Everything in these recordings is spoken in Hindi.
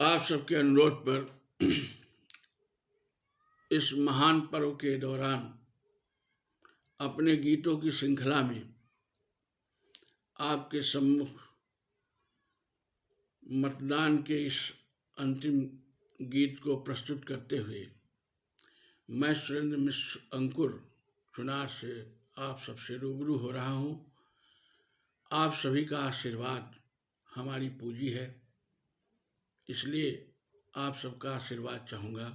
आप सबके अनुरोध पर इस महान पर्व के दौरान अपने गीतों की श्रृंखला में आपके सम्मुख मतदान के इस अंतिम गीत को प्रस्तुत करते हुए मैं सुरेंद्र मिश्र अंकुर चुनार से आप सबसे रूबरू हो रहा हूँ। आप सभी का आशीर्वाद हमारी पूंजी है, इसलिए आप सबका आशीर्वाद चाहूँगा।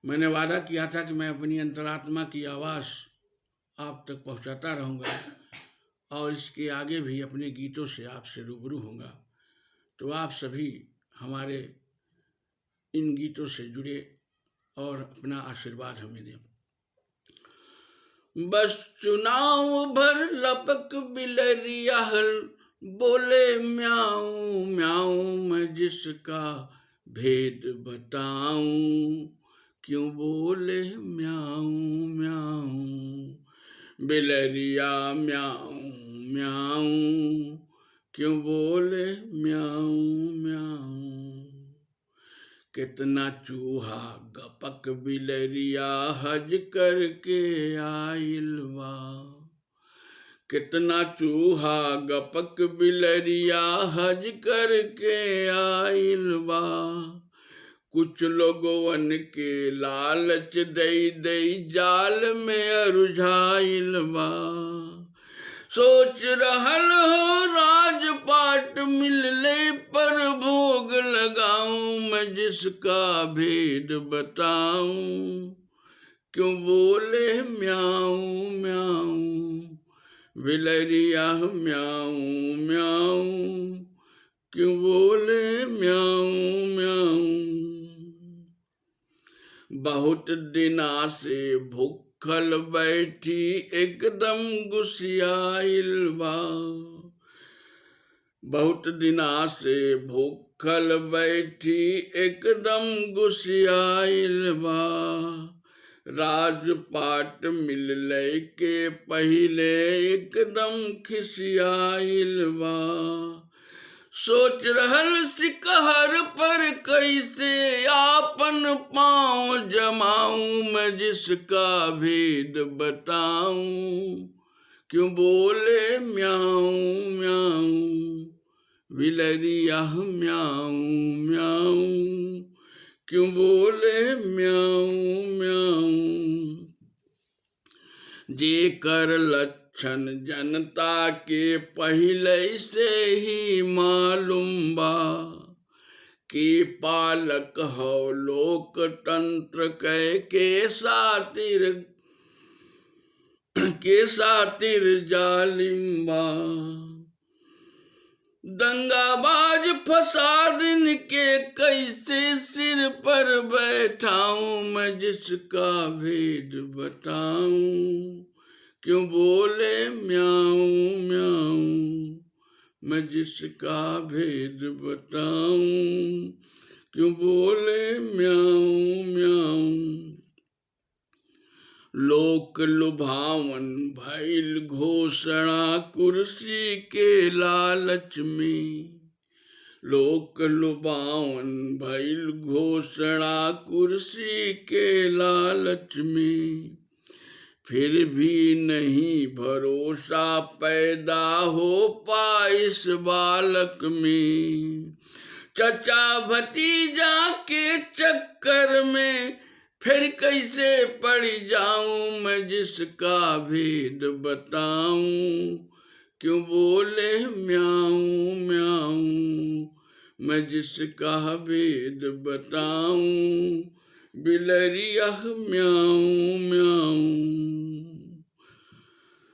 मैंने वादा किया था कि मैं अपनी अंतरात्मा की आवाज़ आप तक पहुँचाता रहूँगा और इसके आगे भी अपने गीतों से आपसे रूबरू होऊंगा। तो आप सभी हमारे इन गीतों से जुड़े और अपना आशीर्वाद हमें दें। बस चुनाव भर लपक बिलरिया हल बोले म्याऊं म्याऊं, मैं जिसका भेद बताऊं क्यों बोले म्याऊं म्याऊं। बिलरिया म्याऊं म्याऊं क्यों बोले म्याऊं म्याऊं। कितना चूहा गपक बिलरिया हज करके आइल बा। कितना चूहा गपक बिलरिया हज करके आइल बा। कुछ लोगवन के लालच दई दई जाल में अरुझाइल बा। सोच रहल हो राजपाट मिलले पर भोग लगाऊं, मैं जिसका भेद बताऊं क्यों बोले म्याऊं म्याऊं। बिलरिया म्याऊं म्याऊं क्यों बोले म्याऊं म्याऊं। बहुत दिना से भूखल बैठी एकदम गुस्सियाइल बा। बहुत दिना से भूखल बैठी एकदम गुस्सियाइल बा। राजपाट मिलले के पहिले एकदम खिसियाइल बा। सोच रहल सिकहर पर कैसे आपन पाँव जमाऊं, मैं जिसका भेद बताऊं क्यों बोले म्याऊं म्याऊं। बिलरिया म्याऊं म्याऊं क्यों बोले म्याऊं म्याऊं। जेकर लक्षण जनता के पहले से ही मालूम बा कि पालक हो लोकतंत्र के सातिर जालिम बा। दंगाबाज फसादिन के कैसे सिर पर बैठाऊं, मैं जिसका भेद बताऊं क्यों बोले म्याऊं म्याऊं। मैं जिसका भेद बताऊं क्यों बोले म्याऊं म्याऊं। लोक लुभावन भइल घोषणा कुर्सी के लालच में। लोक लुभावन भइल घोषणा कुर्सी के लालच में। फिर भी नहीं भरोसा पैदा हो पाइस बालक में। चचा भतीजा के चक्कर में फिर कैसे पड़ जाऊं, मैं जिसका भेद बताऊं क्यों बोले म्याऊं म्याऊं। मैं जिसका भेद बताऊं बिलरिया म्याऊं म्याऊं।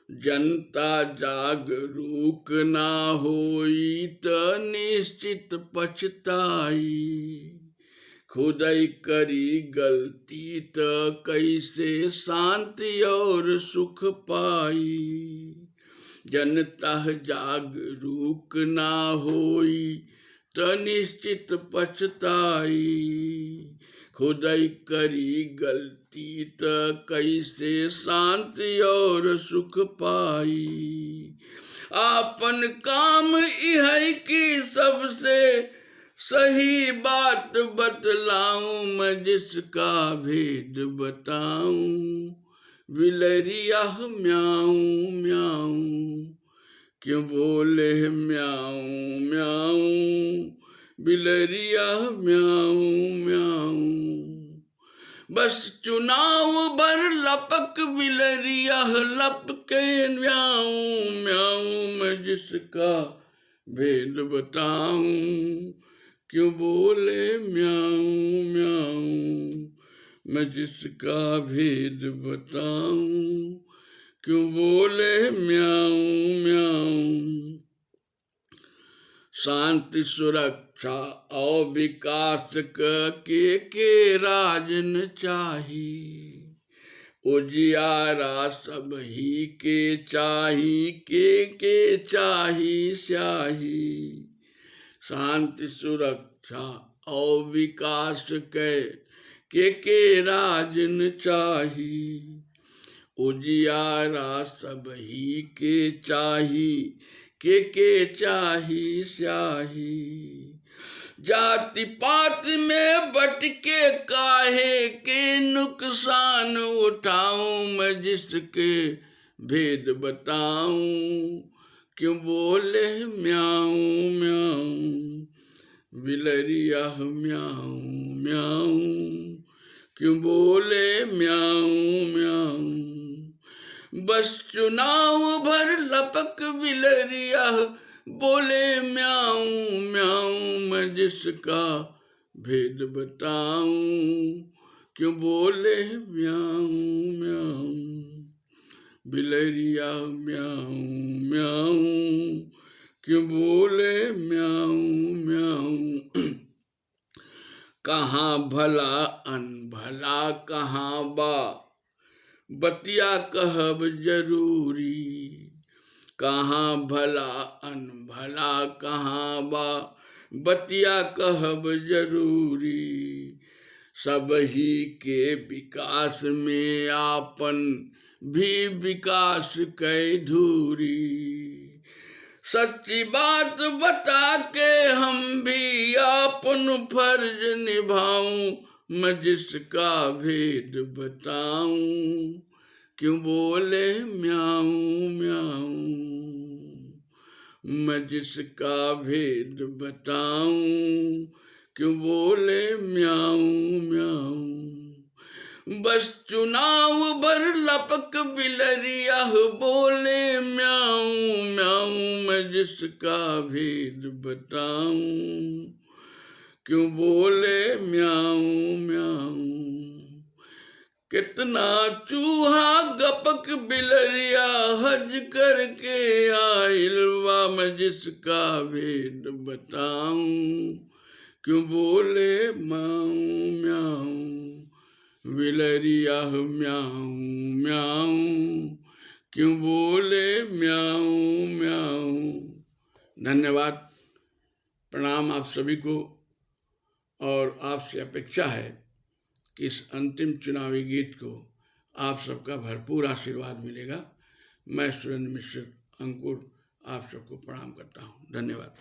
जनता जागरूक ना होई त निश्चित पछताई। खुदाई करी गलती त कैसे शांति और सुख पाई। जनता जागरूक ना होई त निश्चित पछताई। खुदाई करी गलती त कैसे शांति और सुख पाई। आपन काम इहै की सबसे सही बात बतलाऊं मैं जिसका भेद बताऊं, बिलरिया म्याऊं म्याऊं, क्यों बोले म्याऊं म्याऊं, बिलरिया म्याऊं म्याऊं। बस चुनाव भर लपक बिलरिया लपके म्याऊं म्याऊं, मैं जिसका भेद बताऊं, क्यों बोले म्याऊं म्याऊं, मैं जिसका भेद बताऊं, क्यों बोले म्याऊं म्याऊं। शांति सुरक्षा और विकास के राजन चाही, उजियारा सब ही के चाही, के चाही स्याही। शांति सुरक्षा और विकास के राजन चाही, उजियारा सब ही के चाही, के चाही स्याही। जाति पात में बट के काहे के नुकसान उठाऊं, मैं जिसके भेद बताऊं, क्यों बोले म्याऊं म्याऊं, बिलरिया म्याऊं म्याऊं, क्यों बोले म्याऊं म्याऊं। बस चुनाव भर लपक बिलरिया बोले म्याऊं म्याऊं, मैं जिसका भेद बताऊं, क्यों बोले म्याऊं म्याऊं, बिलरिया म्याऊं म्याऊं, क्यों बोले म्याऊं म्याऊं। कहाँ भला अनभला कहाँ बा बतिया कहब जरूरी, कहाँ भला अनभला कहाँ बा बतिया कहब जरूरी। सब ही के विकास में आपन भी विकास कै धूरी। सच्ची बात बता के हम भी आपन फर्ज निभाऊं, मैं जिसका भेद बताऊं, क्यों बोले म्याऊं म्याऊं, मैं जिसका भेद बताऊं, क्यों बोले म्याऊं म्याऊं। बस चुनाव भर लपक बिलरिया बोले म्याऊं म्याऊं, मैं जिसका भेद बताऊं, क्यों बोले म्याऊं म्याऊं। कितना चूहा गपक बिलरिया हज करके आइल बा, मैं जिसका भेद बताऊं, क्यों बोले म्याऊं म्याऊं, बिलरिया म्याऊं म्याऊं, क्यों बोले म्याऊं म्याऊं। धन्यवाद, प्रणाम आप सभी को। और आपसे अपेक्षा है कि इस अंतिम चुनावी गीत को आप सबका भरपूर आशीर्वाद मिलेगा। मैं सुरेंद्र मिश्र अंकुर आप सबको प्रणाम करता हूँ। धन्यवाद।